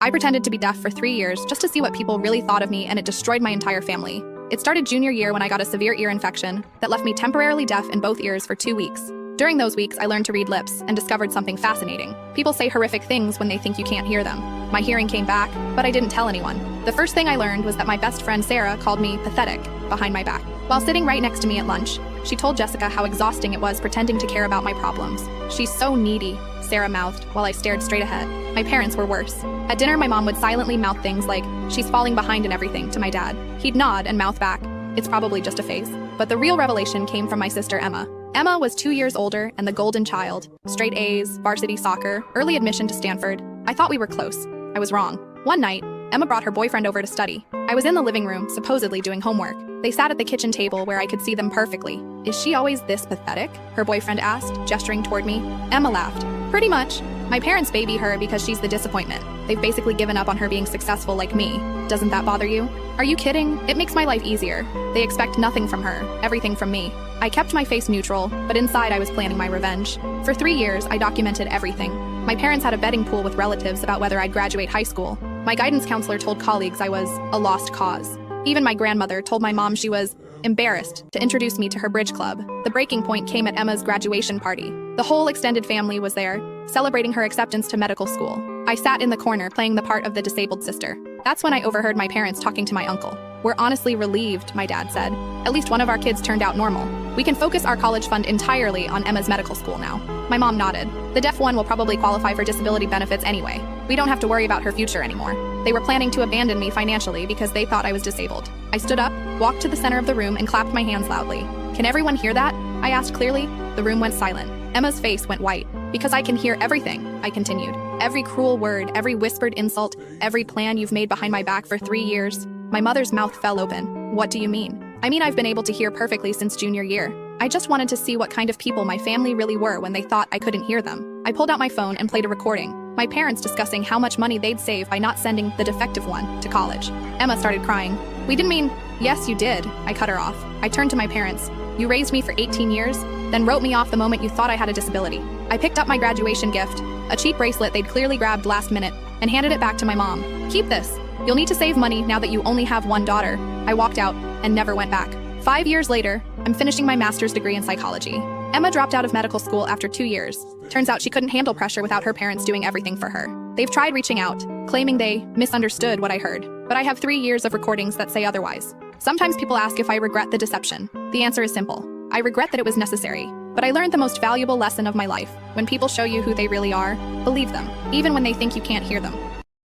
I pretended to be deaf for 3 years just to see what people really thought of me, and it destroyed my entire family. It started junior year when I got a severe ear infection that left me temporarily deaf in both ears for 2 weeks. During those weeks, I learned to read lips and discovered something fascinating. People say horrific things when they think you can't hear them. My hearing came back, but I didn't tell anyone. The first thing I learned was that my best friend Sarah called me pathetic behind my back. While sitting right next to me at lunch, she told Jessica how exhausting it was pretending to care about my problems. "She's so needy," Sarah mouthed while I stared straight ahead. My parents were worse. At dinner, my mom would silently mouth things like, "She's falling behind in everything," to my dad. He'd nod and mouth back, "It's probably just a phase." But the real revelation came from my sister Emma. Emma was 2 years older and the golden child. Straight A's, varsity soccer, early admission to Stanford. I thought we were close. I was wrong. One night, Emma brought her boyfriend over to study. I was in the living room, supposedly doing homework. They sat at the kitchen table where I could see them perfectly. "Is she always this pathetic?" her boyfriend asked, gesturing toward me. Emma laughed. "Pretty much. My parents baby her because she's the disappointment. They've basically given up on her being successful like me. Doesn't that bother you?" "Are you kidding? It makes my life easier. They expect nothing from her, everything from me." I kept my face neutral, but inside I was planning my revenge. For 3 years, I documented everything. My parents had a betting pool with relatives about whether I'd graduate high school. My guidance counselor told colleagues I was a lost cause. Even my grandmother told my mom she was embarrassed to introduce me to her bridge club. The breaking point came at Emma's graduation party. The whole extended family was there, celebrating her acceptance to medical school. I sat in the corner playing the part of the disabled sister. That's when I overheard my parents talking to my uncle. "We're honestly relieved," my dad said. "At least one of our kids turned out normal. We can focus our college fund entirely on Emma's medical school now." My mom nodded. "The deaf one will probably qualify for disability benefits anyway. We don't have to worry about her future anymore." They were planning to abandon me financially because they thought I was disabled. I stood up, walked to the center of the room, and clapped my hands loudly. "Can everyone hear that?" I asked clearly. The room went silent. Emma's face went white. "Because I can hear everything," I continued. "Every cruel word, every whispered insult, every plan you've made behind my back for 3 years." My mother's mouth fell open. "What do you mean?" "I mean, I've been able to hear perfectly since junior year. I just wanted to see what kind of people my family really were when they thought I couldn't hear them." I pulled out my phone and played a recording. My parents discussing how much money they'd save by not sending the defective one to college. Emma started crying. "We didn't mean—" "Yes, you did," I cut her off. I turned to my parents. "You raised me for 18 years, then wrote me off the moment you thought I had a disability." I picked up my graduation gift, a cheap bracelet they'd clearly grabbed last minute, and handed it back to my mom. "Keep this. You'll need to save money now that you only have one daughter." I walked out and never went back. 5 years later, I'm finishing my master's degree in psychology. Emma dropped out of medical school after 2 years. Turns out she couldn't handle pressure without her parents doing everything for her. They've tried reaching out, claiming they misunderstood what I heard, but I have 3 years of recordings that say otherwise. Sometimes people ask if I regret the deception. The answer is simple. I regret that it was necessary, but I learned the most valuable lesson of my life. When people show you who they really are, believe them, even when they think you can't hear them.